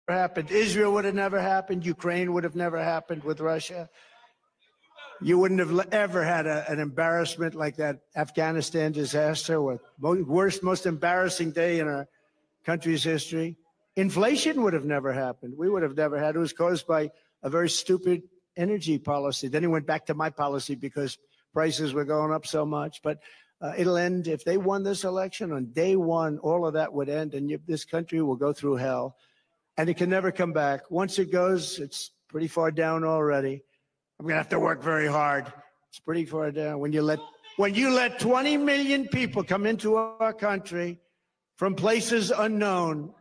Happened. Israel would have never happened. Ukraine would have never happened with Russia. You wouldn't have ever had an embarrassment like that Afghanistan disaster, with worst, most embarrassing day in our country's history. Inflation would have never happened. We would have never had. It was caused by a very stupid energy policy. Then he went back to my policy because prices were going up so much. But it'll end. If they won this election on day one, all of that would end, and this country will go through hell. And it can never come back. Once it goes, it's pretty far down already. I'm going to have to work very hard. It's pretty far down. When you let 20 million people come into our country from places unknown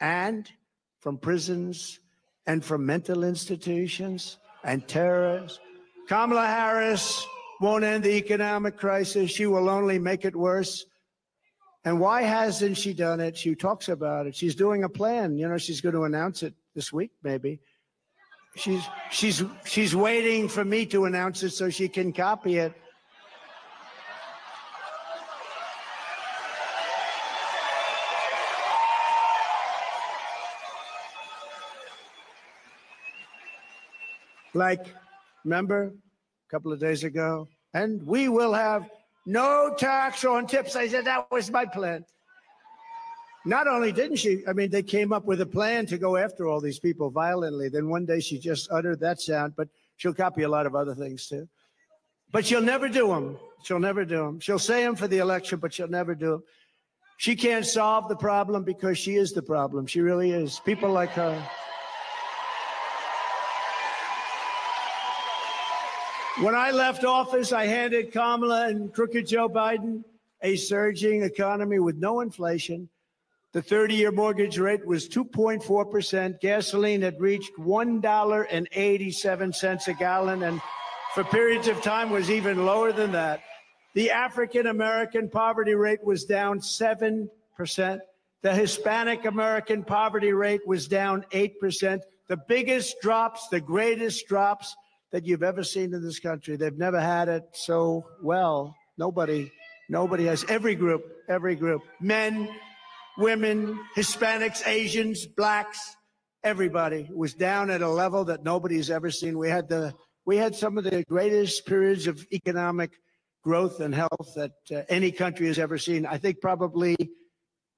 and from prisons and from mental institutions and terrorists, Kamala Harris won't end the economic crisis. She will only make it worse. And why hasn't she done it? She talks about it. She's doing a plan. You know, she's going to announce it this week, maybe. She's waiting for me to announce it so she can copy it. Like, remember a couple of days ago? And we will have no tax on tips. I said, that was my plan. Not only didn't she, I mean, they came up with a plan to go after all these people violently. Then one day she just uttered that sound, but she'll copy a lot of other things too. But she'll never do them. She'll never do them. She'll say them for the election, but she'll never do them. She can't solve the problem because she is the problem. She really is. People like her. When I left office, I handed Kamala and crooked Joe Biden a surging economy with no inflation. The 30-year mortgage rate was 2.4%. Gasoline had reached $1.87 a gallon, and for periods of time was even lower than that. The African-American poverty rate was down 7%. The Hispanic American poverty rate was down 8%. The biggest drops, the greatest drops that you've ever seen in this country. They've never had it so well. Nobody has. Every group, men, women, Hispanics, Asians, blacks, everybody was down at a level that nobody's ever seen. We had some of the greatest periods of economic growth and health that any country has ever seen. I think probably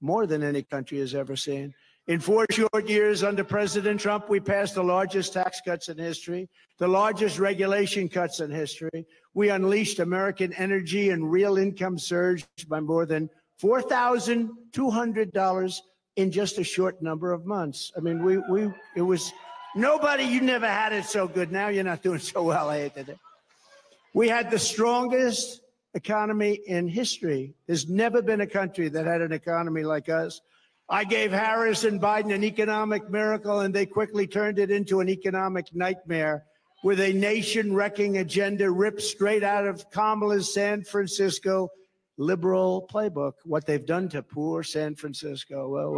more than any country has ever seen. In 4 short years under President Trump, we passed the largest tax cuts in history, the largest regulation cuts in history. We unleashed American energy and real income surged by more than $4,200 in just a short number of months. I mean, you never had it so good. Now you're not doing so well. I hated it. We had the strongest economy in history. There's never been a country that had an economy like us. I gave Harris and Biden an economic miracle, and they quickly turned it into an economic nightmare with a nation-wrecking agenda ripped straight out of Kamala's San Francisco liberal playbook. What they've done to poor San Francisco. Well,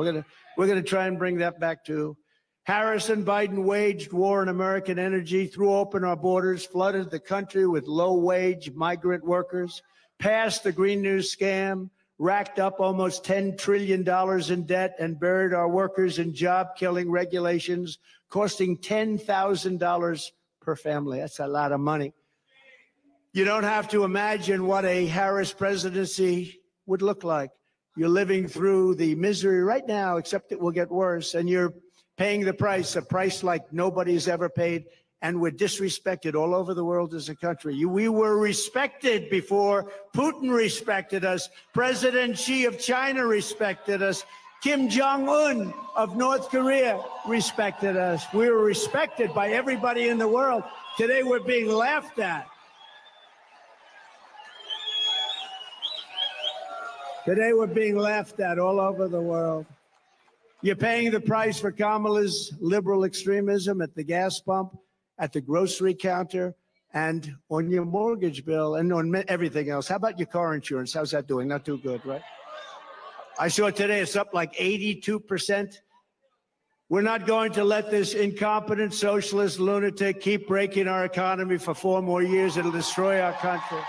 we're gonna try and bring that back too. Harris and Biden waged war on American energy, threw open our borders, flooded the country with low-wage migrant workers, passed the Green New scam, racked up almost $10 trillion in debt, and buried our workers in job-killing regulations, costing $10,000 per family. That's a lot of money. You don't have to imagine what a Harris presidency would look like. You're living through the misery right now, except it will get worse, and you're paying the price, a price like nobody's ever paid, and we're disrespected all over the world as a country. We were respected before Putin respected us. President Xi of China respected us. Kim Jong-un of North Korea respected us. We were respected by everybody in the world. Today we're being laughed at. Today we're being laughed at all over the world. You're paying the price for Kamala's liberal extremism at the gas pump, at the grocery counter, and on your mortgage bill, and on everything else. How about your car insurance? How's that doing? Not too good, right? I saw today it's up like 82%. We're not going to let this incompetent socialist lunatic keep breaking our economy for 4 more years. It'll destroy our country.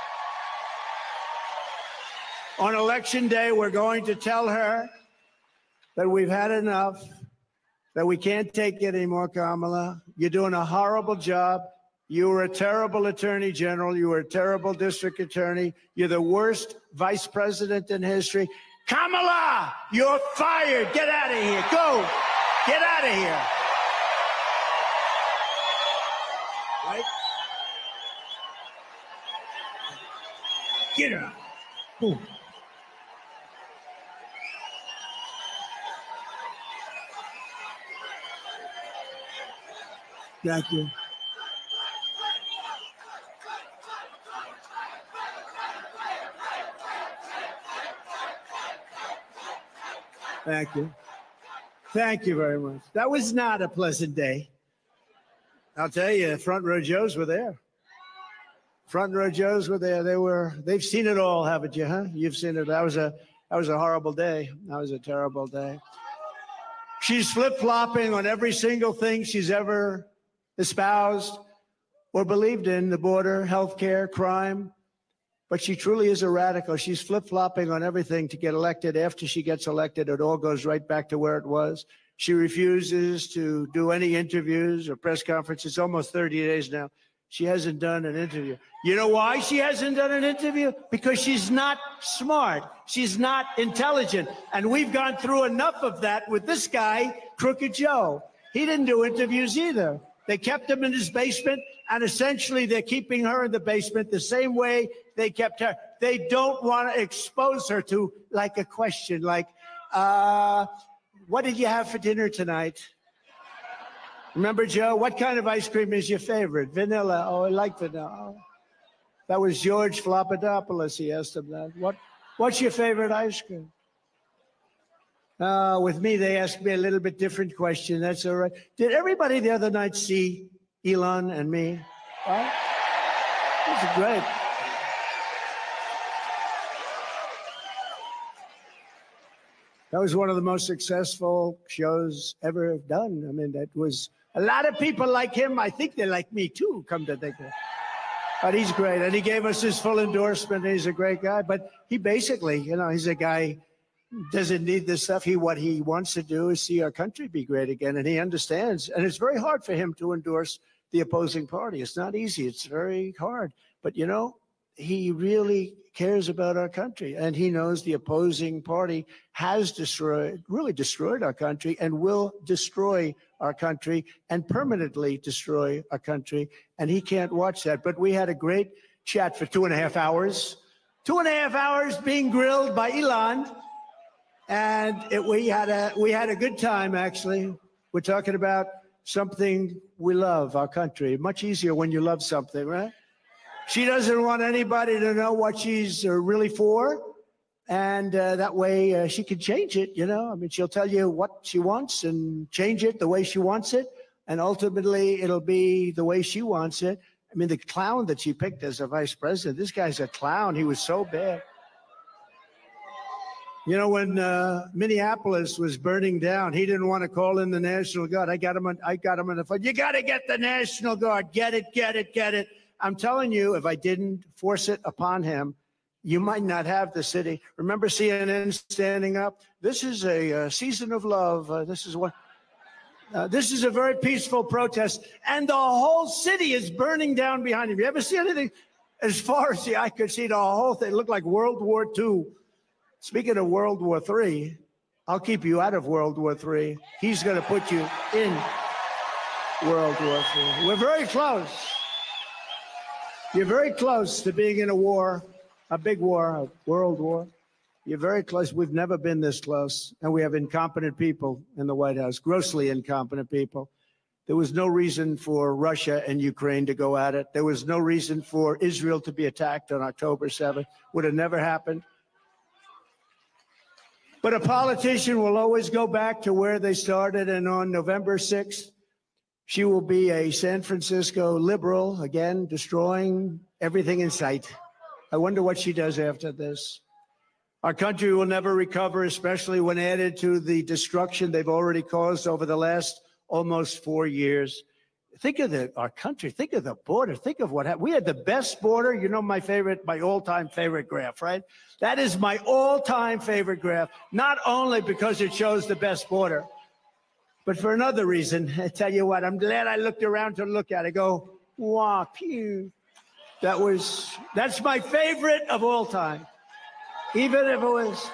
On election day, we're going to tell her that we've had enough, that we can't take it anymore, Kamala. You're doing a horrible job. You were a terrible attorney general. You were a terrible district attorney. You're the worst vice president in history. Kamala, you're fired. Get out of here. Go. Get out of here. Right? Get out. Boom. Thank you. Thank you. Thank you very much. That was not a pleasant day. I'll tell you, front row Joes were there. Front row Joes were there. They've seen it all, haven't you, huh? You've seen it. That was a horrible day. That was a terrible day. She's flip-flopping on every single thing she's ever espoused or believed in, the border, healthcare, crime. But she truly is a radical. She's flip-flopping on everything to get elected. After she gets elected, it all goes right back to where it was. She refuses to do any interviews or press conferences. Almost 30 days now. She hasn't done an interview. You know why she hasn't done an interview? Because she's not smart. She's not intelligent. And we've gone through enough of that with this guy, Crooked Joe. He didn't do interviews either. They kept him in his basement, and essentially they're keeping her in the basement the same way they kept her. They don't want to expose her to, like, a question like, what did you have for dinner tonight? Remember, Joe, what kind of ice cream is your favorite? Vanilla. Oh, I like vanilla. Oh. That was George Flopadopoulos. He asked him that. What's your favorite ice cream? With me, they asked me a little bit different question. That's all right. Did everybody the other night see Elon and me? Huh? This is great. That was one of the most successful shows ever done. I mean, that was a lot of people like him. I think they like me too, come to think of it. But he's great. And he gave us his full endorsement. He's a great guy. But he basically, you know, he's a guy who doesn't need this stuff. What he wants to do is see our country be great again. And he understands. And it's very hard for him to endorse the opposing party. It's not easy. It's very hard. But, you know, he really cares about our country, and he knows the opposing party has really destroyed our country and will destroy our country and permanently destroy our country, and he can't watch that. But we had a great chat for 2.5 hours. 2.5 hours being grilled by Elon, and we had a good time, actually. We're talking about something we love, our country. Much easier when you love something, right? She doesn't want anybody to know what she's really for. And that way she can change it, you know. I mean, she'll tell you what she wants and change it the way she wants it. And ultimately, it'll be the way she wants it. I mean, the clown that she picked as a vice president, this guy's a clown. He was so bad. You know, when Minneapolis was burning down, he didn't want to call in the National Guard. I got him on the phone. You got to get the National Guard. Get it, get it, get it. I'm telling you, if I didn't force it upon him, you might not have the city. Remember CNN standing up? This is a season of love. This is a very peaceful protest. And the whole city is burning down behind him. You ever see anything? As far as the eye could see, the whole thing looked like World War II. Speaking of World War III, I'll keep you out of World War III. He's going to put you in World War III. We're very close. You're very close to being in a war, a big war, a world war. You're very close. We've never been this close. And we have incompetent people in the White House, grossly incompetent people. There was no reason for Russia and Ukraine to go at it. There was no reason for Israel to be attacked on October 7th. Would have never happened. But a politician will always go back to where they started, and on November 6th, she will be a San Francisco liberal, again, destroying everything in sight. I wonder what she does after this. Our country will never recover, especially when added to the destruction they've already caused over the last almost 4 years. Think of our country. Think of the border. Think of what happened. We had the best border. You know, my all-time favorite graph, right? That is my all-time favorite graph, not only because it shows the best border, but for another reason. I tell you what, I'm glad I looked around to look at it. I go, wow, pew. That's my favorite of all time, even if it was.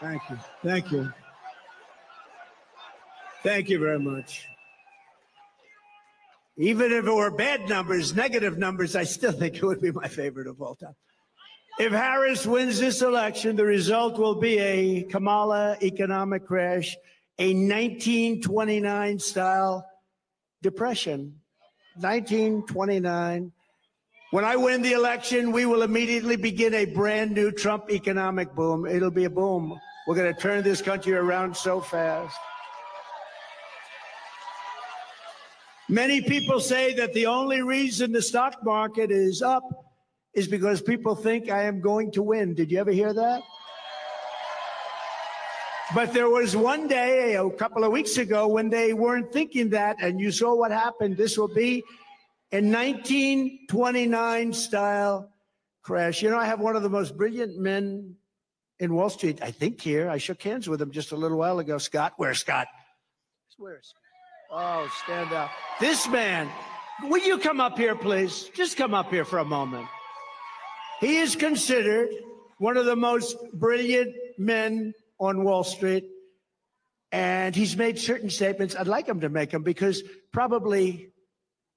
Thank you. Thank you. Thank you very much. Even if it were bad numbers, negative numbers, I still think it would be my favorite of all time. If Harris wins this election, the result will be a Kamala economic crash, a 1929 style depression. 1929. When I win the election, we will immediately begin a brand new Trump economic boom. It'll be a boom. We're going to turn this country around so fast. Many people say that the only reason the stock market is up is because people think I am going to win. Did you ever hear that? But there was one day, a couple of weeks ago, when they weren't thinking that, and you saw what happened. This will be a 1929 style crash. You know, I have one of the most brilliant men in Wall Street, I think here. I shook hands with him just a little while ago. Scott, where's Scott? Where's? Oh, stand up. This man, will you come up here, please? Just come up here for a moment. He is considered one of the most brilliant men on Wall Street, and he's made certain statements. I'd like him to make them because probably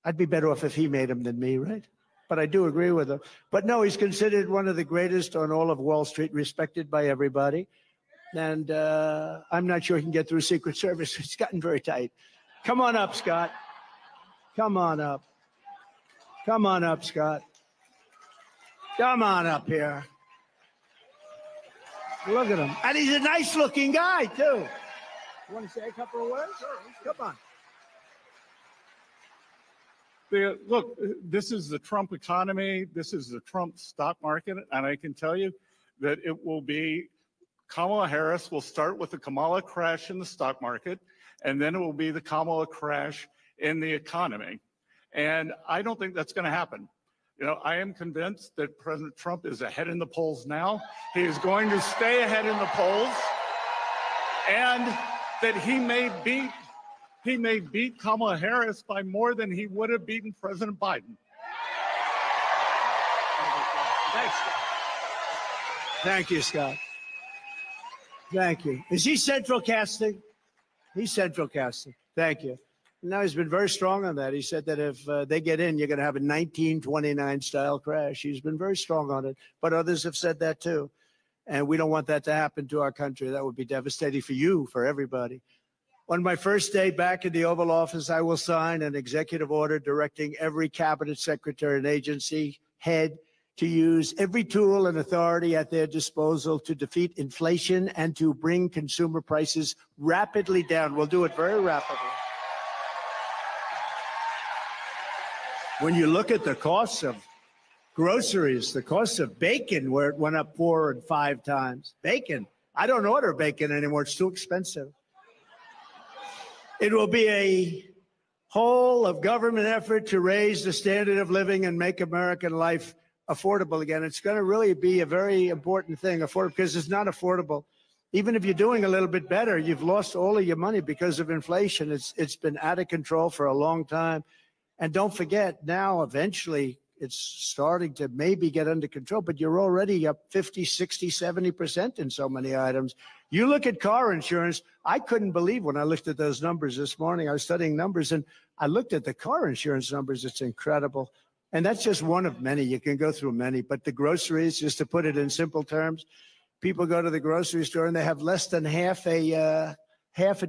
I'd be better off if he made them than me, right? But I do agree with him. But no, he's considered one of the greatest on all of Wall Street, respected by everybody. And I'm not sure he can get through Secret Service. It's gotten very tight. Come on up, Scott. Come on up. Come on up, Scott. Come on up here. Look at him. And he's a nice-looking guy, too. You want to say a couple of words? Sure. Come on. Look, this is the Trump economy. This is the Trump stock market. And I can tell you that it will be Kamala Harris will start with the Kamala crash in the stock market, and then it will be the Kamala crash in the economy. And I don't think that's going to happen. You know, I am convinced that President Trump is ahead in the polls now. He is going to stay ahead in the polls, and that he may beat Kamala Harris by more than he would have beaten President Biden. Thanks, Scott. Thank you, Scott. Thank you. Is he central casting? He's central casting. Thank you. No, he's been very strong on that. He said that if they get in, you're going to have a 1929 style crash. He's been very strong on it, but others have said that too. And we don't want that to happen to our country. That would be devastating for you, for everybody. On my first day back in the Oval Office, I will sign an executive order directing every cabinet secretary and agency head to use every tool and authority at their disposal to defeat inflation and to bring consumer prices rapidly down. We'll do it very rapidly. When you look at the costs of groceries, the cost of bacon, where it went up 4 and 5 times. Bacon. I don't order bacon anymore. It's too expensive. It will be a whole of government effort to raise the standard of living and make American life affordable again. It's going to really be a very important thing, affordable, because it's not affordable. Even if you're doing a little bit better, you've lost all of your money because of inflation. It's been out of control for a long time. And don't forget, now eventually it's starting to maybe get under control, but you're already up 50, 60, 70% in so many items. You look at car insurance. I couldn't believe when I looked at those numbers this morning. I was studying numbers and I looked at the car insurance numbers. It's incredible. And that's just one of many. You can go through many, but the groceries, just to put it in simple terms, people go to the grocery store and they have less than half a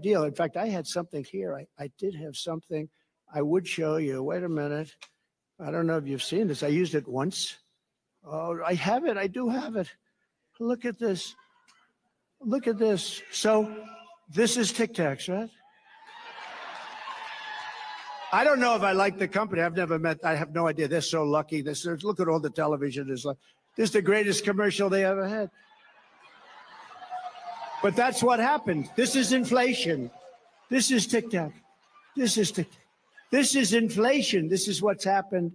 deal. In fact, I had something here. I did have something I would show you. Wait a minute. I don't know if you've seen this. I used it once. Oh, I have it. I do have it. Look at this. Look at this. So this is Tic Tacs, right? I don't know if I like the company. I've never met. I have no idea. They're so lucky. Look at all the television. This is the greatest commercial they ever had. But that's what happened. This is inflation. This is Tic Tac. This is Tic Tac. This is inflation. This is what's happened.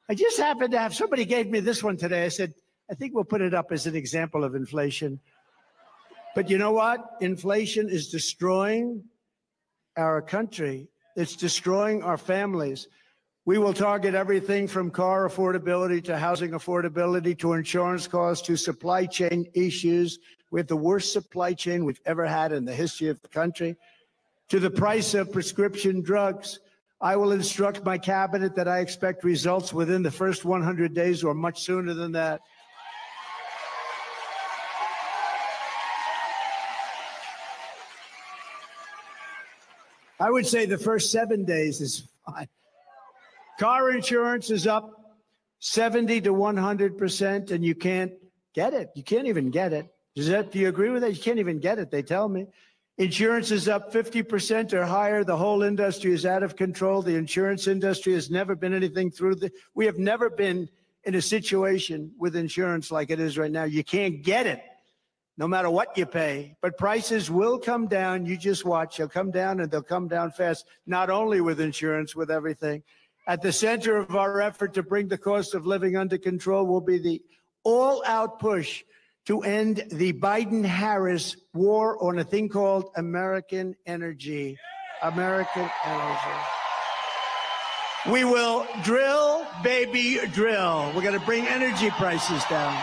I just happened to have, somebody gave me this one today. I said, I think we'll put it up as an example of inflation. But you know what? Inflation is destroying our country. It's destroying our families. We will target everything from car affordability to housing affordability to insurance costs to supply chain issues. We have the worst supply chain we've ever had in the history of the country, to the price of prescription drugs. I will instruct my cabinet that I expect results within the first 100 days or much sooner than that. I would say the first 7 days is fine. Car insurance is up 70 to 100%, and you can't get it. You can't even get it. Do you agree with that? You can't even get it, they tell me. Insurance is up 50% or higher. The whole industry is out of control. The insurance industry has never been anything we have never been in a situation with insurance like it is right now. You can't get it, no matter what you pay. But prices will come down. You just watch. They'll come down, and they'll come down fast, not only with insurance, with everything. At the center of our effort to bring the cost of living under control will be the all-out push to end the Biden-Harris war on a thing called American energy. American energy. We will drill, baby, drill. We're going to bring energy prices down.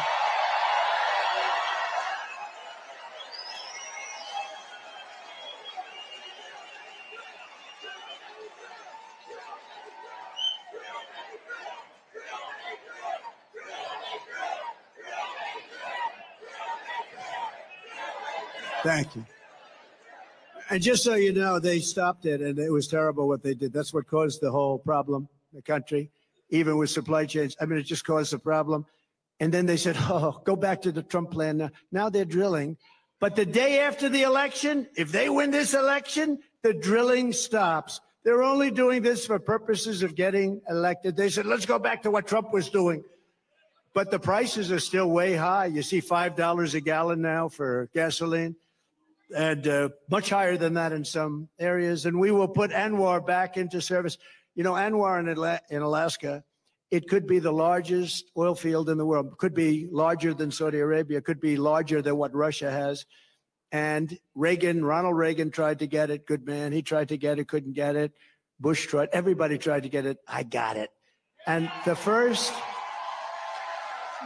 Thank you. And just so you know, they stopped it, and it was terrible what they did. That's what caused the whole problem in the country, even with supply chains. I mean, it just caused a problem. And then they said, oh, go back to the Trump plan now. Now they're drilling. But the day after the election, if they win this election, the drilling stops. They're only doing this for purposes of getting elected. They said, let's go back to what Trump was doing. But the prices are still way high. You see $5 a gallon now for gasoline, and much higher than that in some areas. And we will put ANWR back into service. You know, ANWR in Alaska, it could be the largest oil field in the world. It could be larger than Saudi Arabia. It could be larger than what Russia has. And Ronald Reagan tried to get it. Good man. He tried to get it, couldn't get it. Bush tried. Everybody tried to get it. I got it. And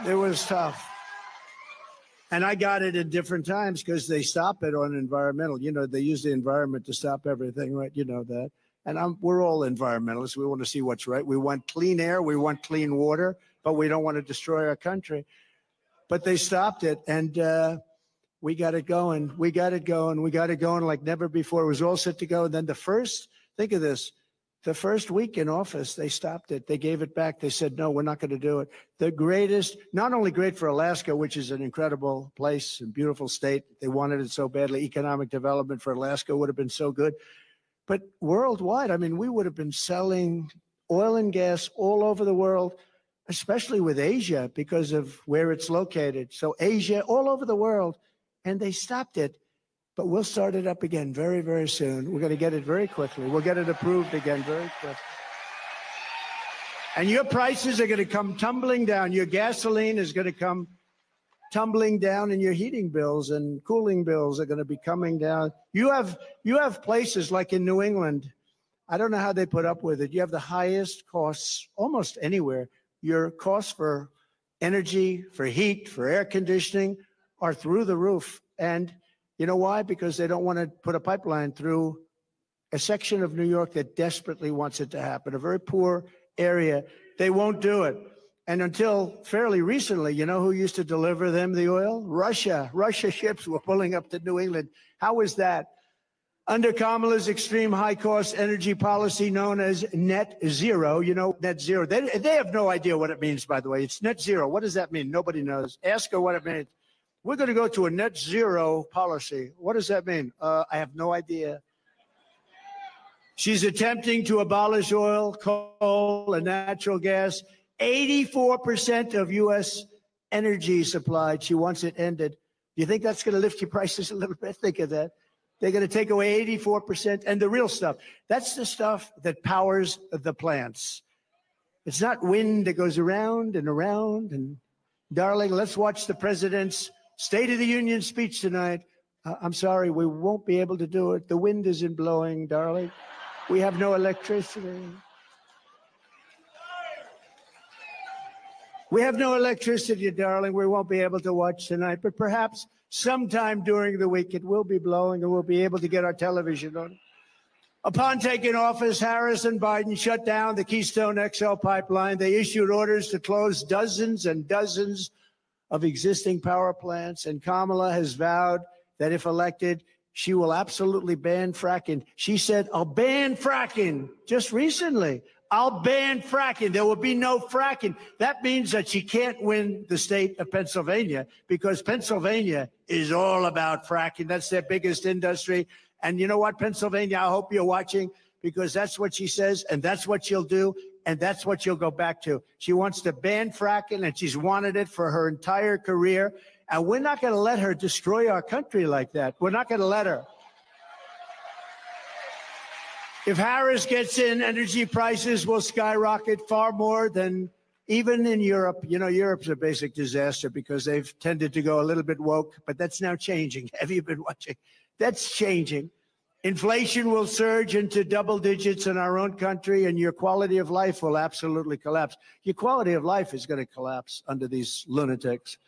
it was tough. And I got it at different times because they stop it on environmental. You know, they use the environment to stop everything, right? You know that. And we're all environmentalists. We want to see what's right. We want clean air. We want clean water, but we don't want to destroy our country. But they stopped it, and we got it going. We got it going. We got it going like never before. It was all set to go. And then think of this, the first week in office, they stopped it. They gave it back. They said, no, we're not going to do it. The greatest, not only great for Alaska, which is an incredible place and beautiful state. They wanted it so badly. Economic development for Alaska would have been so good. But worldwide, I mean, we would have been selling oil and gas all over the world, especially with Asia because of where it's located. So Asia, all over the world, and they stopped it. But we'll start it up again very, very soon. We're going to get it very quickly. We'll get it approved again very quickly. And your prices are going to come tumbling down. Your gasoline is going to come tumbling down, and your heating bills and cooling bills are going to be coming down. You have places like in New England. I don't know how they put up with it. You have the highest costs almost anywhere. Your costs for energy, for heat, for air conditioning are through the roof. And you know why? Because they don't want to put a pipeline through a section of New York that desperately wants it to happen, a very poor area. They won't do it. And until fairly recently, you know who used to deliver them the oil? Russia. Russia ships were pulling up to New England. How was that? Under Kamala's extreme high-cost energy policy known as net zero, you know, net zero. They have no idea what it means, by the way. It's net zero. What does that mean? Nobody knows. Ask her what it means. We're going to go to a net zero policy. What does that mean? I have no idea. She's attempting to abolish oil, coal, and natural gas. 84% of U.S. energy supplied. She wants it ended. Do you think that's going to lift your prices a little bit? Think of that. They're going to take away 84%. And the real stuff, that's the stuff that powers the plants. It's not wind that goes around and around. And darling, let's watch the president's State of the Union speech tonight. I'm sorry, we won't be able to do it. The wind isn't blowing, darling. We have no electricity. We have no electricity, darling. We won't be able to watch tonight, but perhaps sometime during the week it will be blowing and we'll be able to get our television on. Upon taking office, Harris and Biden shut down the Keystone XL pipeline. They issued orders to close dozens and dozens of existing power plants, and Kamala has vowed that if elected, she will absolutely ban fracking. She said, I'll ban fracking just recently. I'll ban fracking. There will be no fracking. That means that she can't win the state of Pennsylvania because Pennsylvania is all about fracking. That's their biggest industry. And you know what, Pennsylvania, I hope you're watching because that's what she says and that's what she'll do. And that's what she'll go back to. She wants to ban fracking, and she's wanted it for her entire career. And we're not going to let her destroy our country like that. We're not going to let her. If Harris gets in, energy prices will skyrocket far more than even in Europe. You know, Europe's a basic disaster because they've tended to go a little bit woke, but that's now changing. Have you been watching? That's changing. Inflation will surge into double digits in our own country, and your quality of life will absolutely collapse. Your quality of life is going to collapse under these lunatics.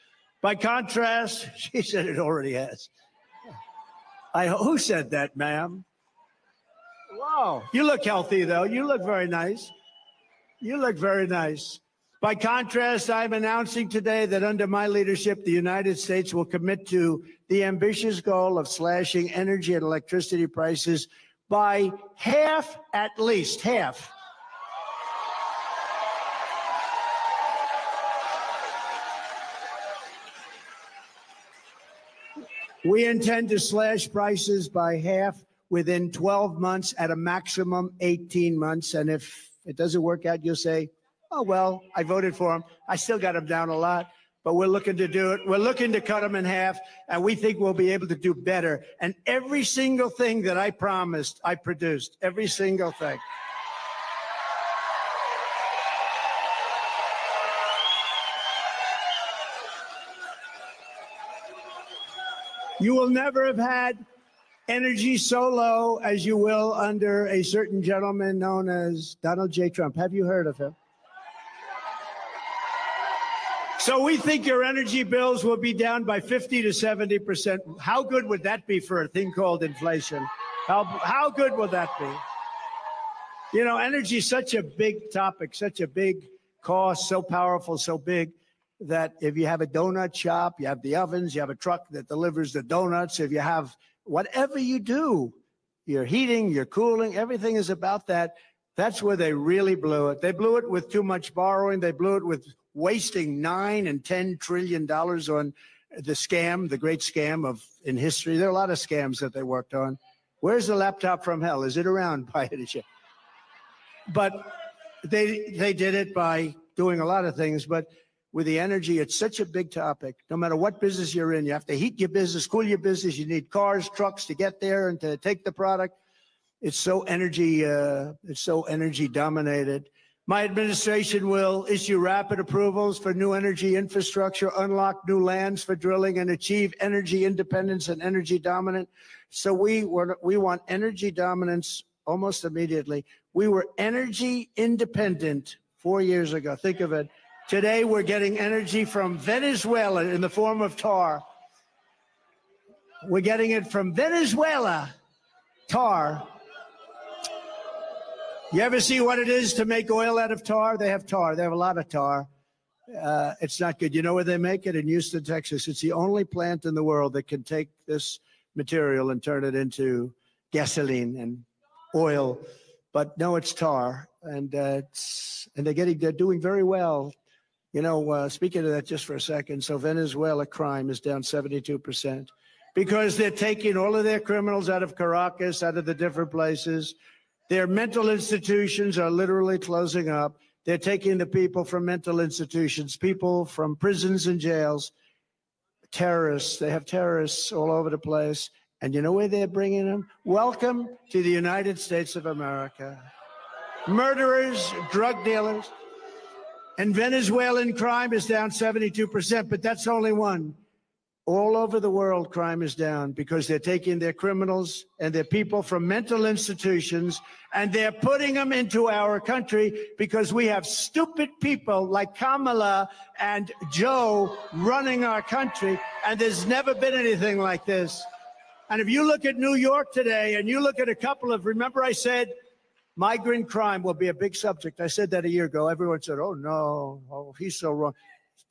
By contrast, she said it already has. Who said that, ma'am? Wow. You look healthy, though. You look very nice. You look very nice. By contrast, I'm announcing today that under my leadership, the United States will commit to the ambitious goal of slashing energy and electricity prices by half, at least half. We intend to slash prices by half within 12 months, at a maximum 18 months. And if it doesn't work out, you'll say, oh, well, I voted for him. I still got him down a lot, but we're looking to do it. We're looking to cut him in half, and we think we'll be able to do better. And every single thing that I promised, I produced. Every single thing. You will never have had energy so low as you will under a certain gentleman known as Donald J. Trump. Have you heard of him? So we think your energy bills will be down by 50 to 70%. How good would that be for a thing called inflation? How good would that be? You know, energy is such a big topic, such a big cost, so powerful, so big that if you have a donut shop, you have the ovens, you have a truck that delivers the donuts, if you have whatever you do, your heating, your cooling, everything is about that. That's where they really blew it. They blew it with too much borrowing. They blew it with wasting $9 and $10 trillion on the scam, the great scam in history. There are a lot of scams that they worked on. Where's the laptop from hell? Is it around by any chance? But they did it by doing a lot of things. But with the energy, it's such a big topic. No matter what business you're in, you have to heat your business, cool your business. You need cars, trucks to get there and to take the product. It's so energy dominated. My administration will issue rapid approvals for new energy infrastructure, unlock new lands for drilling, and achieve energy independence and energy dominance. So we want energy dominance almost immediately. We were energy independent 4 years ago. Think of it. Today, we're getting energy from Venezuela in the form of tar. We're getting it from Venezuela, tar. You ever see what it is to make oil out of tar? They have tar. They have a lot of tar. It's not good. You know where they make it? In Houston, Texas. It's the only plant in the world that can take this material and turn it into gasoline and oil. But no, it's tar. And they're doing very well. You know, speaking of that just for a second, so Venezuela crime is down 72% because they're taking all of their criminals out of Caracas, out of the different places. Their mental institutions are literally closing up. They're taking the people from mental institutions, people from prisons and jails, terrorists. They have terrorists all over the place. And you know where they're bringing them? Welcome to the United States of America. Murderers, drug dealers. And Venezuelan crime is down 72%, but that's only one. All over the world, crime is down because they're taking their criminals and their people from mental institutions and they're putting them into our country because we have stupid people like Kamala and Joe running our country, and there's never been anything like this. And if you look at New York today and you look at a couple of, remember I said, migrant crime will be a big subject. I said that a year ago. Everyone said, oh, no, oh, he's so wrong.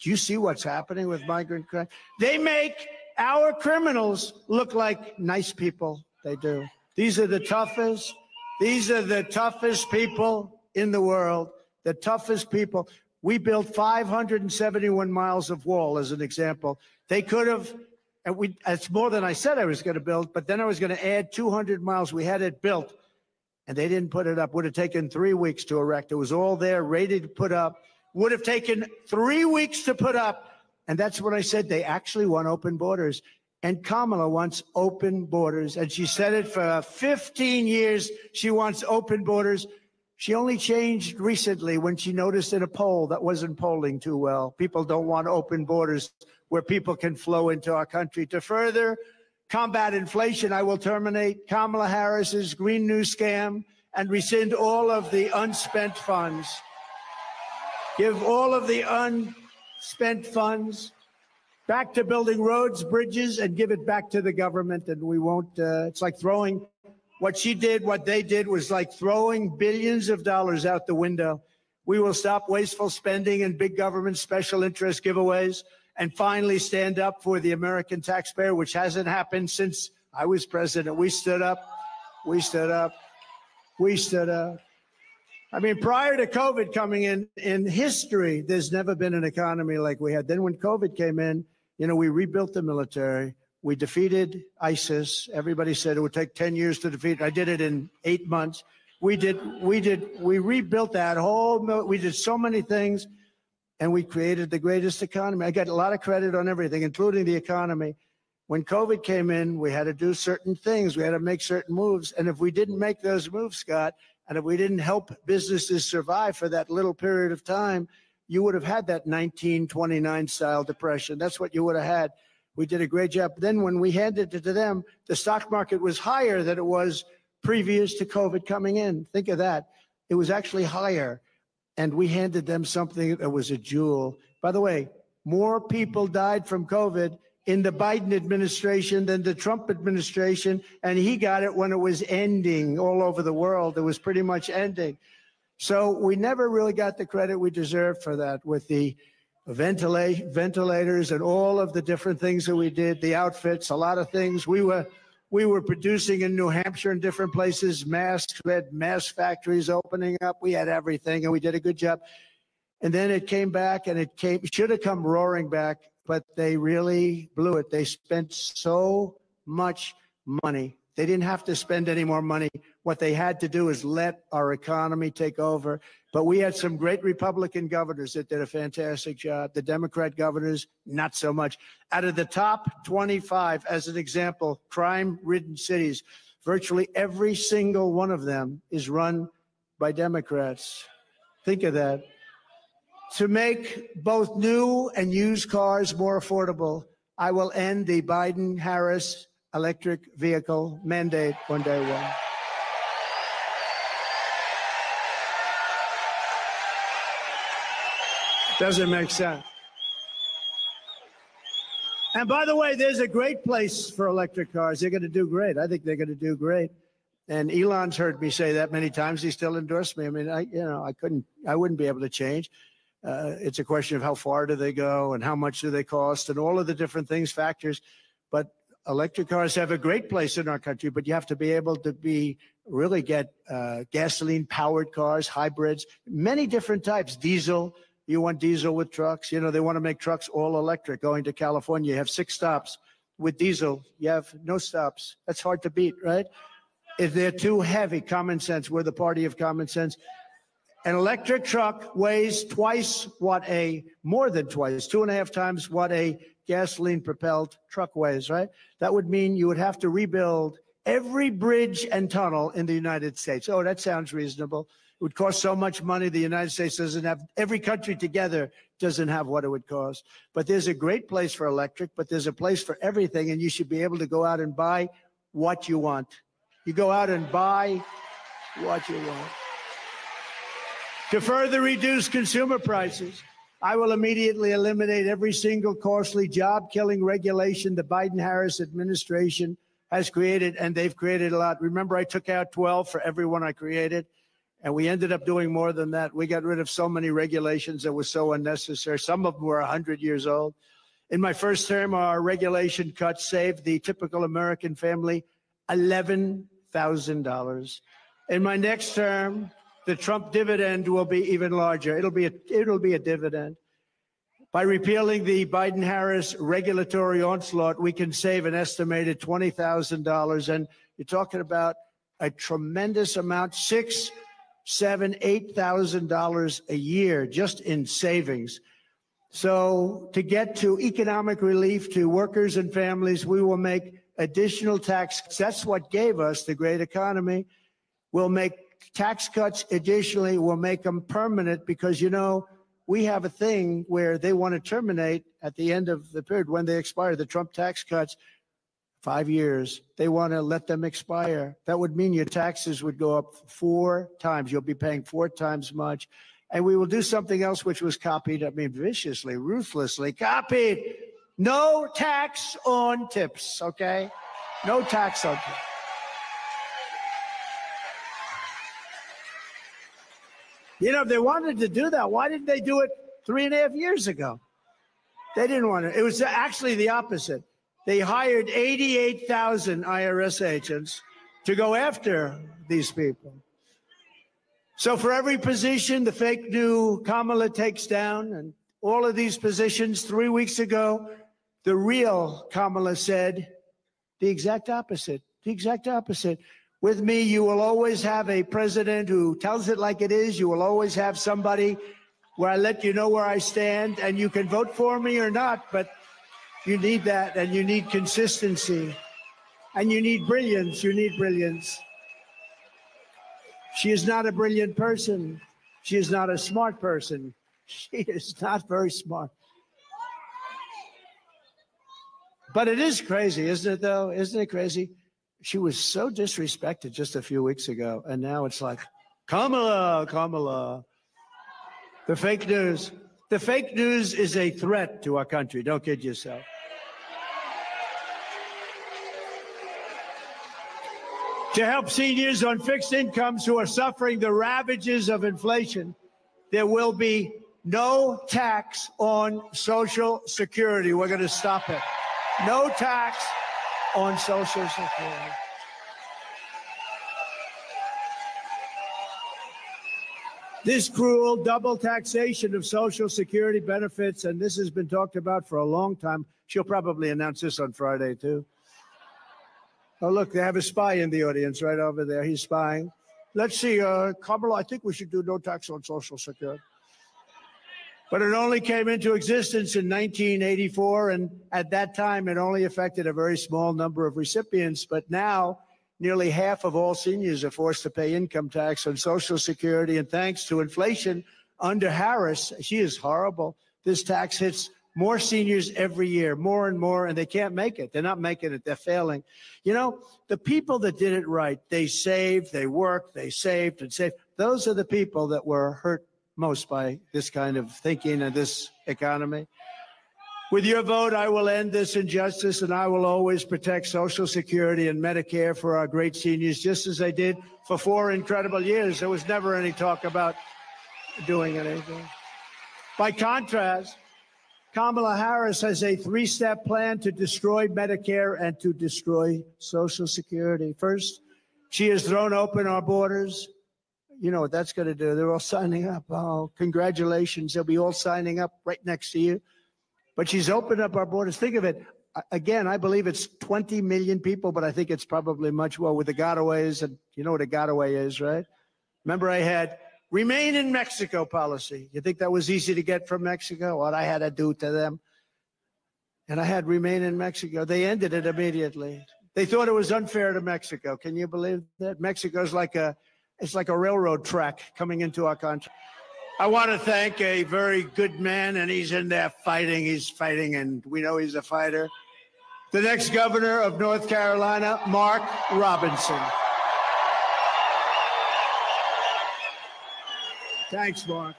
Do you see what's happening with migrant crime? They make our criminals look like nice people. They do. These are the toughest. These are the toughest people in the world, the toughest people. We built 571 miles of wall, as an example. They could have, and it's more than I said I was going to build, but then I was going to add 200 miles. We had it built. And they didn't put it up. Would have taken 3 weeks to erect. It was all there, ready to put up. Would have taken 3 weeks to put up. And that's what I said. They actually want open borders. And Kamala wants open borders. And she said it for 15 years. She wants open borders. She only changed recently when she noticed in a poll that wasn't polling too well. People don't want open borders where people can flow into our country. To further combat inflation, I will terminate Kamala Harris's Green New Scam and rescind all of the unspent funds. Give all of the unspent funds back to building roads, bridges, and give it back to the government. And we won't, it's like throwing, what she did, what they did was like throwing billions of dollars out the window. We will stop wasteful spending and big government special interest giveaways, and finally stand up for the American taxpayer, which hasn't happened since I was president. We stood up, we stood up, we stood up. I mean, prior to COVID coming in history, there's never been an economy like we had. Then when COVID came in, you know, we rebuilt the military. We defeated ISIS. Everybody said it would take 10 years to defeat. I did it in 8 months. We rebuilt that whole, we did so many things. And we created the greatest economy. I got a lot of credit on everything, including the economy. When COVID came in, we had to do certain things. We had to make certain moves. And if we didn't make those moves, Scott, and if we didn't help businesses survive for that little period of time, you would have had that 1929 style depression. That's what you would have had. We did a great job. Then when we handed it to them, the stock market was higher than it was previous to COVID coming in. Think of that. It was actually higher. And we handed them something that was a jewel. By the way, more people died from COVID in the Biden administration than the Trump administration, and he got it when it was ending all over the world. It was pretty much ending. So we never really got the credit we deserved for that with the ventilators and all of the different things that we did, the outfits, a lot of things. We were producing in New Hampshire and different places, masks. We had mask factories opening up. We had everything, and we did a good job. And then it came back, and it should have come roaring back, but they really blew it. They spent so much money. They didn't have to spend any more money. What they had to do is let our economy take over. But we had some great Republican governors that did a fantastic job. The Democrat governors, not so much. Out of the top 25, as an example, crime-ridden cities, virtually every single one of them is run by Democrats. Think of that. To make both new and used cars more affordable, I will end the Biden-Harris electric vehicle mandate on day one. Doesn't make sense. And by the way, there's a great place for electric cars. They're going to do great. I think they're going to do great. And Elon's heard me say that many times. He still endorsed me. I mean, I wouldn't be able to change. It's a question of how far do they go and how much do they cost and all of the different things, factors. But electric cars have a great place in our country, but you have to be able to really get gasoline-powered cars, hybrids, many different types, diesel. You want diesel with trucks. You know, they want to make trucks all electric. Going to California, you have 6 stops. With diesel, you have no stops. That's hard to beat, right? If they're too heavy, common sense. We're the party of common sense. An electric truck weighs more than twice, 2.5 times what a gasoline-propelled truck weighs, right? That would mean you would have to rebuild every bridge and tunnel in the United States. Oh, that sounds reasonable. It would cost so much money. The United States doesn't have, every country together doesn't have what it would cost. But there's a great place for electric, but there's a place for everything, and you should be able to go out and buy what you want. You go out and buy what you want. To further reduce consumer prices, I will immediately eliminate every single costly job-killing regulation the Biden-Harris administration has created, and they've created a lot. Remember, I took out 12 for every one I created, and we ended up doing more than that. We got rid of so many regulations that were so unnecessary. Some of them were 100 years old. In my first term, our regulation cuts saved the typical American family $11,000. In my next term, the Trump dividend will be even larger. It'll be a dividend. By repealing the Biden-Harris regulatory onslaught, we can save an estimated $20,000. And you're talking about a tremendous amount, $6,000, $7,000, $8,000 a year just in savings. So to get to economic relief to workers and families, we will make additional tax. That's what gave us the great economy. We'll make tax cuts additionally. We'll make them permanent because, you know, we have a thing where they want to terminate at the end of the period when they expire. The Trump tax cuts, 5 years, they want to let them expire. That would mean your taxes would go up 4 times. You'll be paying 4 times much. And we will do something else which was copied, I mean, viciously, ruthlessly copied. No tax on tips, okay? No tax on tips. You know, if they wanted to do that, why didn't they do it 3.5 years ago? They didn't want to. It was actually the opposite. They hired 88,000 IRS agents to go after these people. So for every position the fake new Kamala takes down, and all of these positions 3 weeks ago, the real Kamala said the exact opposite, the exact opposite. With me, you will always have a president who tells it like it is. You will always have somebody where I let you know where I stand, and you can vote for me or not, but you need that, and you need consistency, and you need brilliance. You need brilliance. She is not a brilliant person. She is not a smart person. She is not very smart. But it is crazy, isn't it, though? Isn't it crazy? She was so disrespected just a few weeks ago, and now it's like, Kamala, Kamala. The fake news. The fake news is a threat to our country. Don't kid yourself. To help seniors on fixed incomes who are suffering the ravages of inflation, there will be no tax on Social Security. We're going to stop it. No tax on Social Security. This cruel double taxation of Social Security benefits, and this has been talked about for a long time. She'll probably announce this on Friday, too. Oh, look, they have a spy in the audience right over there. He's spying. Let's see, Kamala, I think we should do no tax on Social Security. But it only came into existence in 1984, and at that time, it only affected a very small number of recipients. But now, nearly half of all seniors are forced to pay income tax on Social Security, and thanks to inflation under Harris, she is horrible. This tax hits more seniors every year, more and more, and they can't make it. They're not making it. They're failing. You know, the people that did it right, they saved, they worked, they saved and saved. Those are the people that were hurt most by this kind of thinking and this economy. With your vote, I will end this injustice, and I will always protect Social Security and Medicare for our great seniors, just as I did for 4 incredible years. There was never any talk about doing anything. By contrast, Kamala Harris has a 3-step plan to destroy Medicare and to destroy Social Security. First, she has thrown open our borders. You know what that's going to do. They're all signing up. Oh, congratulations. They'll be all signing up right next to you. But she's opened up our borders. Think of it. Again, I believe it's 20 million people, but I think it's probably much more with the gotaways. And you know what a gotaway is, right? Remember, I had remain in Mexico policy. You think that was easy to get from Mexico? What I had to do to them. And I had remain in Mexico. They ended it immediately. They thought it was unfair to Mexico. Can you believe that? Mexico's it's like a railroad track coming into our country. I want to thank a very good man, and he's in there fighting. He's fighting, and we know he's a fighter. The next governor of North Carolina, Mark Robinson. Thanks, Mark.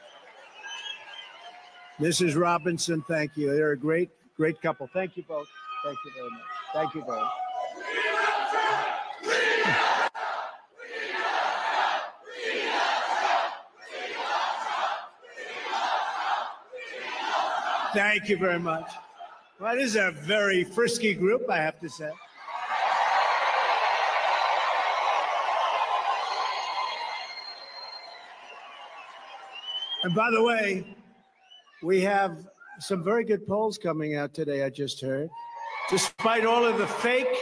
Mrs. Robinson, thank you. They're a great, great couple. Thank you both. Thank you very much. Thank you both. Thank you very much. Well, this is a very frisky group, I have to say. And by the way, we have some very good polls coming out today, I just heard. Despite all of the fake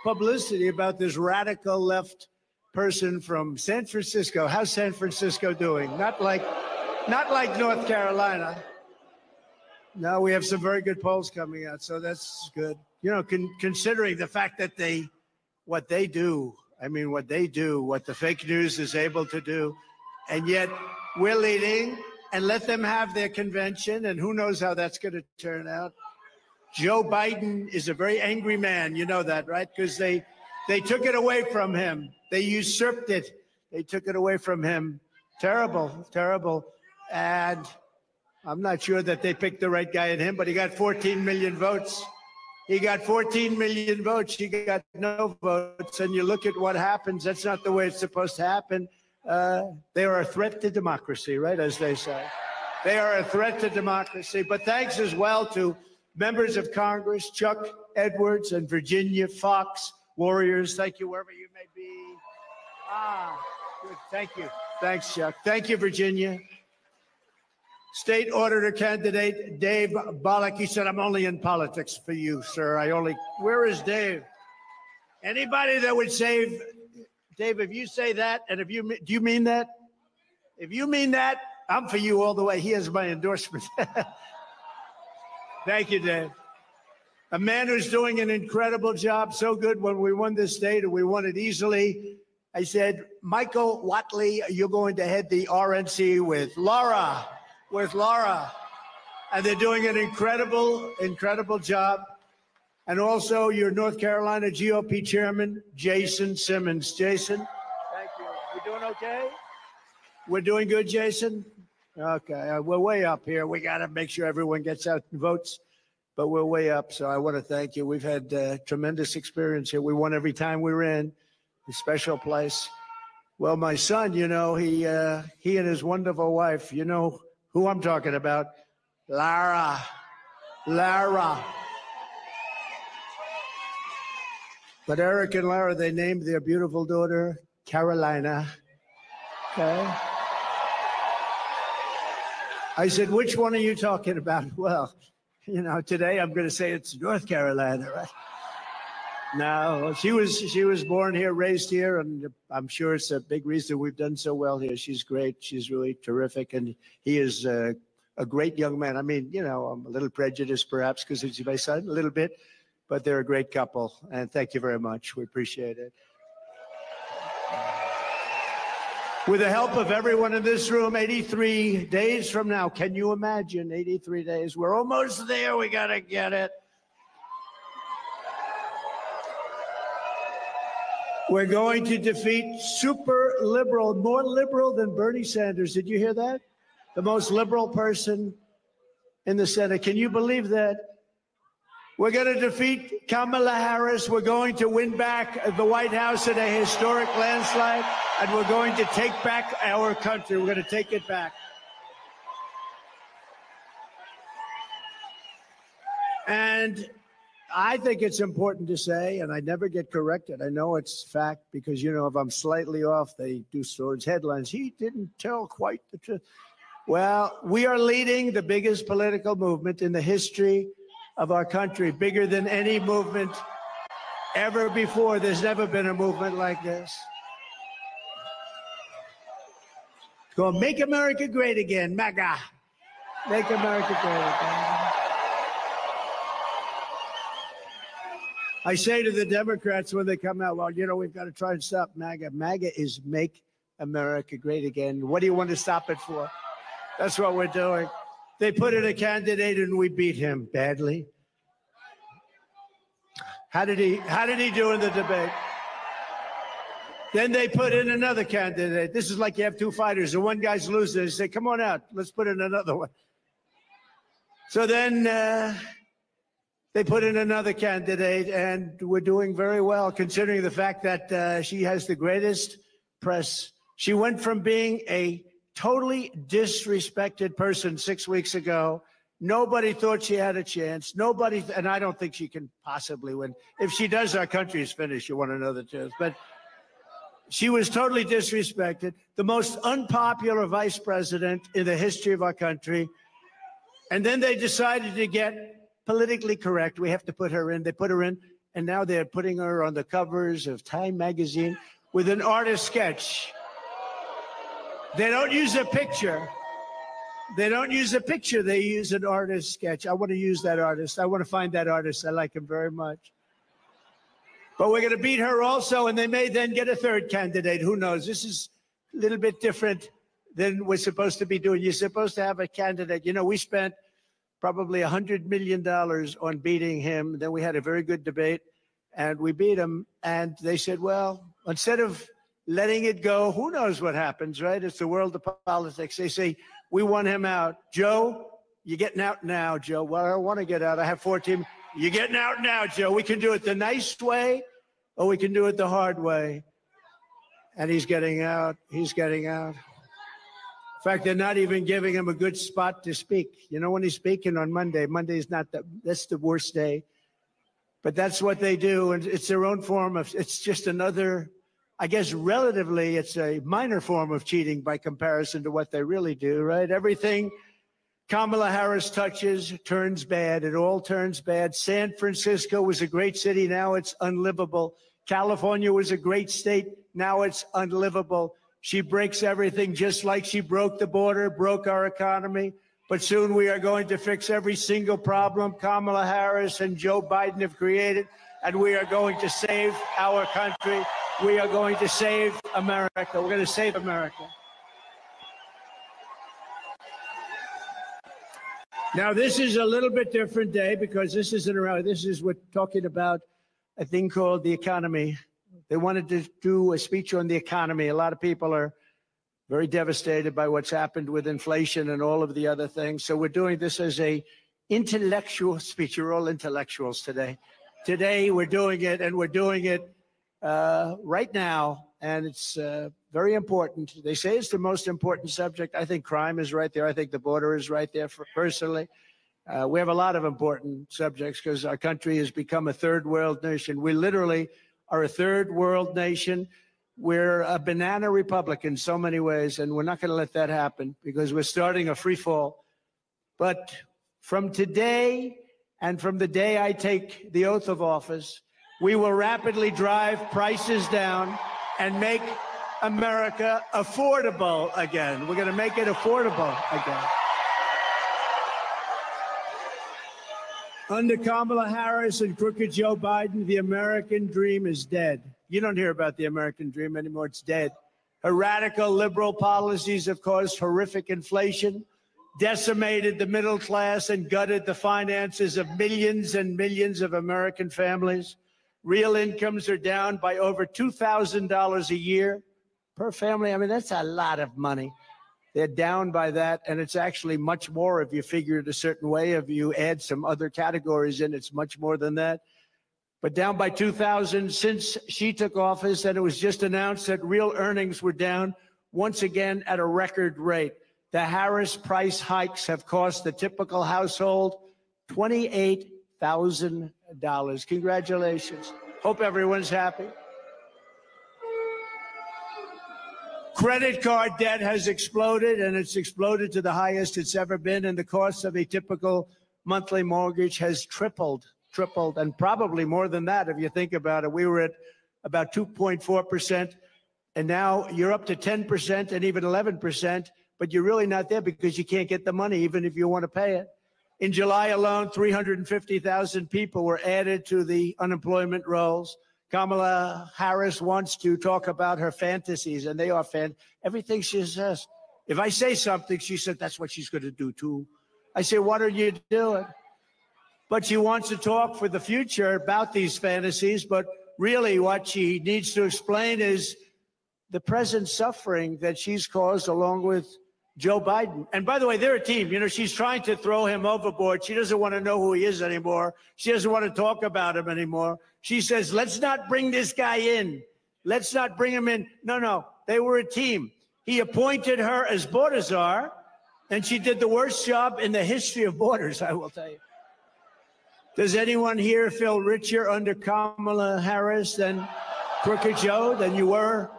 publicity about this radical left person from San Francisco. How's San Francisco doing? Not like North Carolina. No, we have some very good polls coming out, so that's good. You know, considering the fact that what they do, what the fake news is able to do, and yet we're leading, and let them have their convention, and who knows how that's going to turn out. Joe Biden is a very angry man. You know that, right? Because they took it away from him. They usurped it. They took it away from him. Terrible, terrible. And I'm not sure that they picked the right guy in him, but he got 14 million votes. He got 14 million votes. He got no votes. And you look at what happens. That's not the way it's supposed to happen. They are a threat to democracy, right, as they say. They are a threat to democracy. But thanks as well to members of Congress, Chuck Edwards and Virginia Fox, warriors. Thank you, wherever you may be. Good. Thank you. Thanks, Chuck. Thank you, Virginia. State Auditor candidate Dave Bollock. He said, I'm only in politics for you, sir. Where is Dave? Anybody that would save, Dave, if you say that, and do you mean that? If you mean that, I'm for you all the way. He has my endorsement. Thank you, Dave. A man who's doing an incredible job, so good when we won this state, and we won it easily. I said, Michael Watley, you're going to head the RNC with Laura. And they're doing an incredible, incredible job. And also your North Carolina GOP chairman, Jason Simmons. Jason, thank you. We doing okay? We're doing good, Jason? Okay, we're way up here. We got to make sure everyone gets out and votes, but we're way up. So I want to thank you. We've had tremendous experience here. We won every time we ran. a special place. Well, my son, you know, he and his wonderful wife, you know who I'm talking about, Lara. But Eric and Lara, they named their beautiful daughter Carolina. Okay. I said, which one are you talking about? Well, you know, today I'm going to say it's North Carolina, right? No, she was born here, raised here, and I'm sure it's a big reason we've done so well here. She's great. She's really terrific, and he is a great young man. I mean, you know, I'm a little prejudiced perhaps because he's my son, a little bit, but they're a great couple, and thank you very much. We appreciate it. With the help of everyone in this room, 83 days from now, can you imagine 83 days? We're almost there. We got to get it. We're going to defeat super liberal, more liberal than Bernie Sanders. Did you hear that? The most liberal person in the Senate. Can you believe that? We're going to defeat Kamala Harris. We're going to win back the White House in a historic landslide, and we're going to take back our country. We're going to take it back. And I think it's important to say, and I never get corrected. I know it's fact because, you know, if I'm slightly off, they do stories, headlines. He didn't tell quite the truth. Well, we are leading the biggest political movement in the history of our country, bigger than any movement ever before. There's never been a movement like this. It's called Make America Great Again, MAGA. Make America Great Again. I say to the Democrats when they come out, well, you know, we've got to try and stop MAGA. MAGA is Make America Great Again. What do you want to stop it for? That's what we're doing. They put in a candidate and we beat him badly. How did he do in the debate? Then they put in another candidate. This is like you have two fighters and one guy's losing. They say, come on out, let's put in another one. So then they put in another candidate, and we're doing very well, considering the fact that she has the greatest press. She went from being a totally disrespected person 6 weeks ago. Nobody thought she had a chance. Nobody, and I don't think she can possibly win. If she does, our country is finished. You want another chance. But she was totally disrespected. The most unpopular vice president in the history of our country. And then they decided to get politically correct. We have to put her in. They put her in, and now they're putting her on the covers of Time magazine with an artist sketch. They don't use a picture. They don't use a picture. They use an artist sketch. I want to use that artist. I want to find that artist. I like him very much. But we're going to beat her also, and they may then get a third candidate. Who knows? This is a little bit different than we're supposed to be doing. You're supposed to have a candidate. You know, we spent probably $100 million on beating him. Then we had a very good debate, and we beat him. And they said, well, instead of letting it go, who knows what happens, right? It's the world of politics. They say, we want him out. Joe, you're getting out now, Joe. Well, I don't want to get out. I have 14. You're getting out now, Joe. We can do it the nice way, or we can do it the hard way. And he's getting out. He's getting out. In fact, they're not even giving him a good spot to speak. You know, when he's speaking on Monday, Monday's not that's the worst day. But that's what they do, and it's their own form of, it's just another, I guess relatively, it's a minor form of cheating by comparison to what they really do, right? Everything Kamala Harris touches turns bad. It all turns bad. San Francisco was a great city. Now it's unlivable. California was a great state. Now it's unlivable. She breaks everything, just like she broke the border, broke our economy. But soon we are going to fix every single problem Kamala Harris and Joe Biden have created, and we are going to save our country. We are going to save America. We're going to save America. Now, this is a little bit different day because this isn't around. This is we're talking about a thing called the economy. They wanted to do a speech on the economy. A lot of people are very devastated by what's happened with inflation and all of the other things. So we're doing this as a intellectual speech. You're all intellectuals today. Today we're doing it, and we're doing it right now, and it's very important. They say it's the most important subject. I think crime is right there. I think the border is right there, personally. We have a lot of important subjects because our country has become a third world nation. We literally are a third world nation. We're a banana republic in so many ways, and we're not going to let that happen because we're starting a free fall. But from today and from the day I take the oath of office, we will rapidly drive prices down and make America affordable again. We're going to make it affordable again. Under Kamala Harris and crooked Joe Biden, the American dream is dead. You don't hear about the American dream anymore. It's dead. Her radical liberal policies have caused horrific inflation, decimated the middle class, and gutted the finances of millions and millions of American families. Real incomes are down by over $2,000 a year per family. I mean, that's a lot of money. They're down by that, and it's actually much more if you figure it a certain way. If you add some other categories in, it's much more than that. But down by 2,000 since she took office, and it was just announced that real earnings were down once again at a record rate. The Harris price hikes have cost the typical household $28,000. Congratulations. Hope everyone's happy. Credit card debt has exploded, and it's exploded to the highest it's ever been, and the cost of a typical monthly mortgage has tripled, and probably more than that if you think about it. We were at about 2.4%, and now you're up to 10% and even 11%, but you're really not there because you can't get the money even if you want to pay it. In July alone, 350,000 people were added to the unemployment rolls. Kamala Harris wants to talk about her fantasies, and they are everything she says. If I say something, she said that's what she's going to do too. I say, what are you doing? But she wants to talk for the future about these fantasies, but really what she needs to explain is the present suffering that she's caused along with Joe Biden. And by the way, they're a team. You know, she's trying to throw him overboard. She doesn't want to know who he is anymore. She doesn't want to talk about him anymore. She says, let's not bring this guy in. Let's not bring him in. No, they were a team. He appointed her as border czar, and she did the worst job in the history of borders, I will tell you. Does anyone here feel richer under Kamala Harris than Crooked Joe, than you were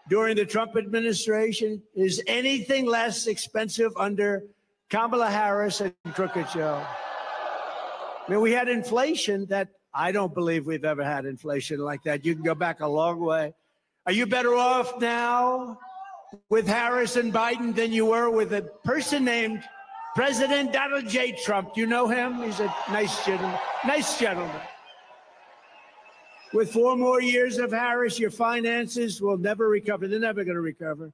during the Trump administration? Is anything less expensive under Kamala Harris and Crooked Joe? I mean, we had inflation that I don't believe we've ever had inflation like that. You can go back a long way. Are you better off now with Harris and Biden than you were with a person named President Donald J. Trump? Do you know him? He's a nice gentleman. Nice gentleman. With 4 more years of Harris, your finances will never recover. They're never going to recover.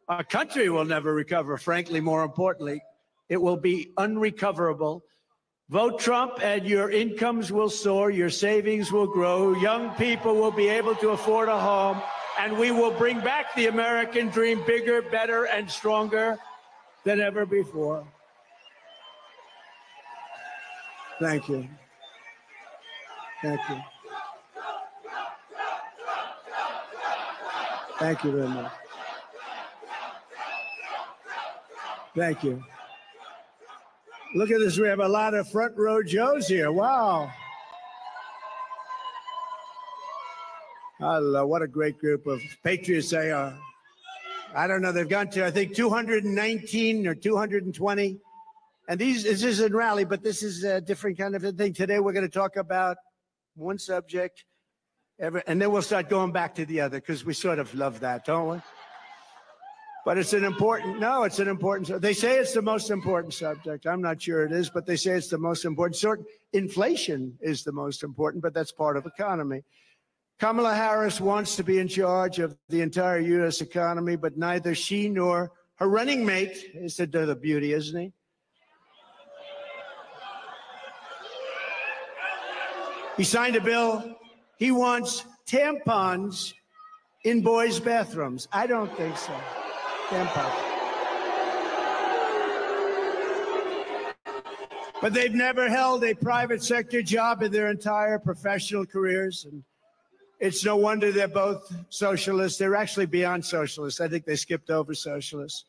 Our country will never recover, frankly, more importantly. It will be unrecoverable. Vote Trump and your incomes will soar, your savings will grow, young people will be able to afford a home, and we will bring back the American dream bigger, better, and stronger than ever before. Thank you. Thank you. Thank you very much. Thank you. Look at this. We have a lot of front row Joes here. Wow. Hello. What a great group of patriots they are. I don't know. They've gone to, I think, 219 or 220. And this isn't rally, but this is a different kind of a thing. Today, we're going to talk about one subject, and then we'll start going back to the other because we sort of love that, don't we? But it's an important, they say it's the most important subject. I'm not sure it is, but they say it's the most important. Inflation is the most important, but that's part of economy. Kamala Harris wants to be in charge of the entire U.S. economy, but neither she nor her running mate is the beauty, isn't he? He signed a bill. He wants tampons in boys' bathrooms. I don't think so. But they've never held a private sector job in their entire professional careers. And It's no wonder they're both socialists. They're actually beyond socialists. I think they skipped over socialists.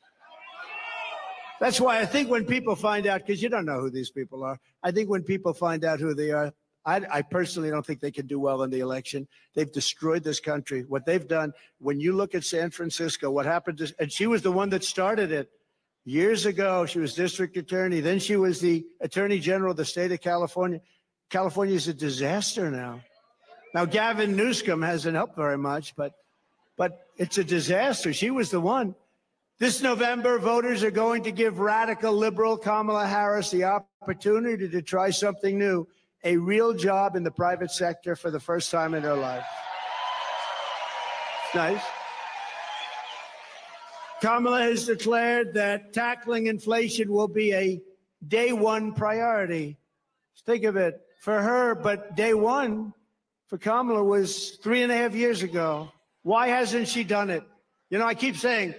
That's why I think when people find out, because you don't know who these people are, I think when people find out who they are, I personally don't think they can do well in the election. They've destroyed this country. What they've done, when you look at San Francisco, what happened to, and she was the one that started it years ago. She was district attorney. Then she was the attorney general of the state of California. California is a disaster now. Now, Gavin Newsom hasn't helped very much, but it's a disaster. She was the one. This November, voters are going to give radical liberal Kamala Harris the opportunity to try something new, a real job in the private sector for the first time in her life. Nice. Kamala has declared that tackling inflation will be a day one priority. Think of it, for her, but day one for Kamala was 3.5 years ago. Why hasn't she done it? You know, I keep saying,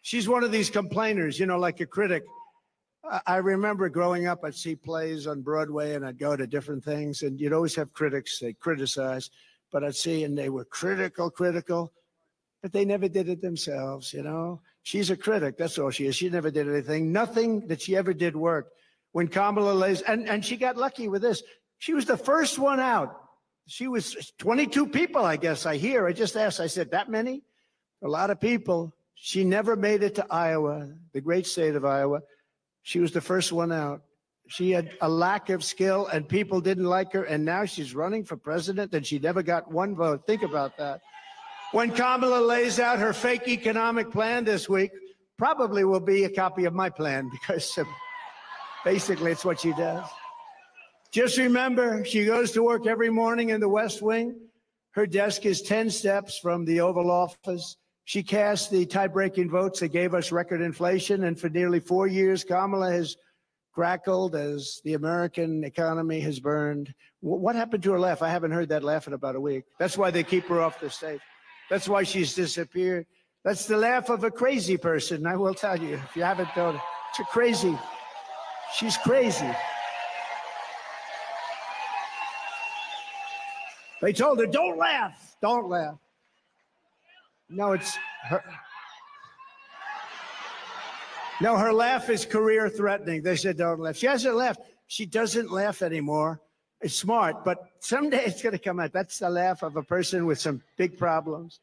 she's one of these complainers, you know, like a critic. I remember growing up, I'd see plays on Broadway and I'd go to different things, and you'd always have critics, they criticize, but I'd see, and they were critical, but they never did it themselves, you know? She's a critic, that's all she is. She never did anything. Nothing that she ever did worked. When Kamala lays, and she got lucky with this. She was the first one out. She was 22 people, I guess, I hear. I just asked, I said, that many? A lot of people. She never made it to Iowa, the great state of Iowa. She was the first one out. She had a lack of skill and people didn't like her, and now she's running for president and she never got one vote. Think about that. When Kamala lays out her fake economic plan this week, probably will be a copy of my plan, because basically it's what she does. Just remember, she goes to work every morning in the West Wing. Her desk is 10 steps from the Oval Office. She cast the tie-breaking votes that gave us record inflation, and for nearly 4 years, Kamala has crackled as the American economy has burned. What happened to her laugh? I haven't heard that laugh in about a week. That's why they keep her off the stage. That's why she's disappeared. That's the laugh of a crazy person, I will tell you. If you haven't known it, it's a crazy. She's crazy. They told her, don't laugh, don't laugh. No, it's her. No, her laugh is career threatening. They said, don't laugh. She hasn't laughed. She doesn't laugh anymore. It's smart, but someday it's going to come out. That's the laugh of a person with some big problems.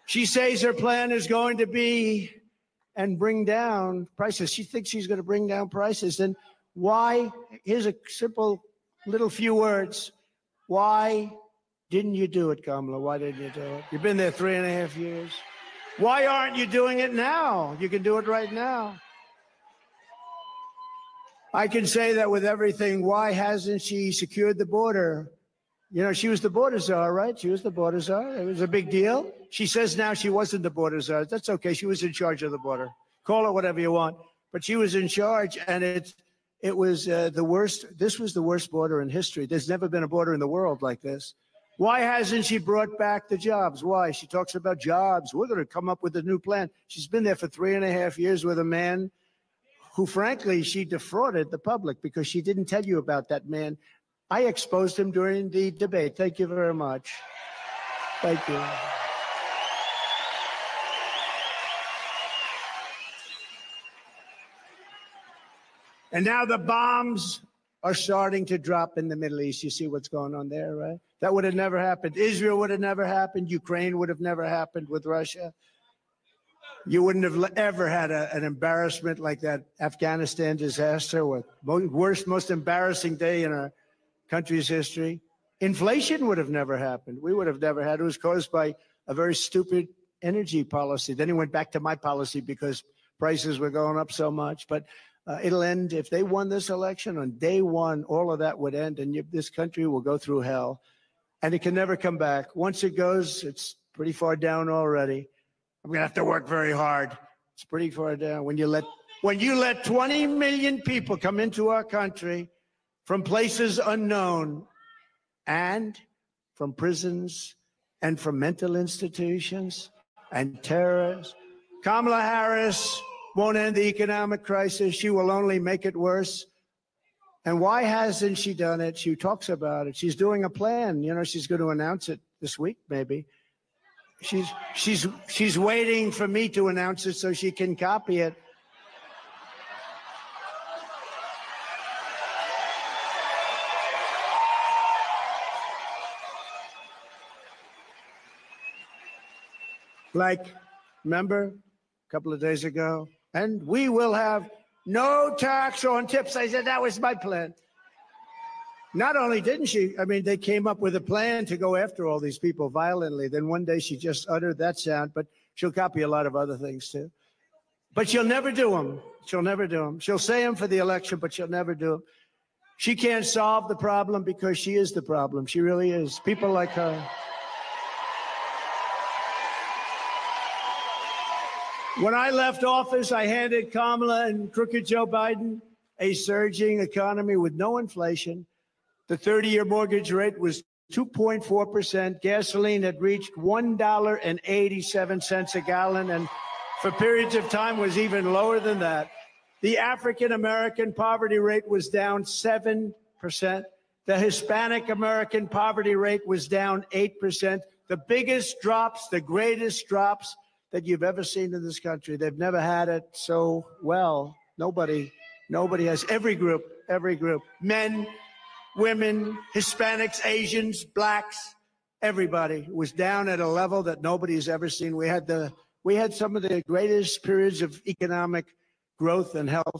She says her plan is going to be and bring down prices. She thinks she's going to bring down prices. And why? Here's a simple little few words. Why didn't you do it, Kamala? Why didn't you do it? You've been there 3.5 years. Why aren't you doing it now? You can do it right now. I can say that with everything. Why hasn't she secured the border? You know, she was the border czar, right? She was the border czar. It was a big deal. She says now she wasn't the border czar. That's okay. She was in charge of the border. Call it whatever you want. But she was in charge, and it was the worst. This was the worst border in history. There's never been a border in the world like this. Why hasn't she brought back the jobs? Why? She talks about jobs. We're going to come up with a new plan. She's been there for 3.5 years with a man who, frankly, she defrauded the public because she didn't tell you about that man. I exposed him during the debate. Thank you very much. Thank you. And now the bombs are starting to drop in the Middle East. You see what's going on there, right? That would have never happened. Israel would have never happened. Ukraine would have never happened with Russia. You wouldn't have ever had an embarrassment like that Afghanistan disaster, with worst, most embarrassing day in our country's history. Inflation would have never happened. We would have never had it. It was caused by a very stupid energy policy. Then he went back to my policy because prices were going up so much. But it'll end, if they won this election on day one, all of that would end, and this country will go through hell. And it can never come back. Once it goes, it's pretty far down already. I'm going to have to work very hard. It's pretty far down. When you let 20 million people come into our country from places unknown, and from prisons, and from mental institutions, and terrorists, Kamala Harris won't end the economic crisis. She will only make it worse. And why hasn't she done it? She talks about it. She's doing a plan. You know, she's going to announce it this week, maybe. She's waiting for me to announce it so she can copy it. Like, remember a couple of days ago? And we will have no tax on tips. I said, that was my plan. Not only didn't she, I mean, they came up with a plan to go after all these people violently. Then one day she just uttered that sound, but she'll copy a lot of other things too. But she'll never do them. She'll never do them. She'll say them for the election, but she'll never do them. She can't solve the problem because she is the problem. She really is. People like her. When I left office, I handed Kamala and crooked Joe Biden a surging economy with no inflation. The 30-year mortgage rate was 2.4%. Gasoline had reached $1.87 a gallon, and for periods of time was even lower than that. The African-American poverty rate was down 7%. The Hispanic American poverty rate was down 8%. The biggest drops, the greatest drops that you've ever seen in this country. They've never had it so well. Nobody has. Every group, men, women, Hispanics, Asians, blacks, everybody was down at a level that nobody's ever seen. We had some of the greatest periods of economic growth and health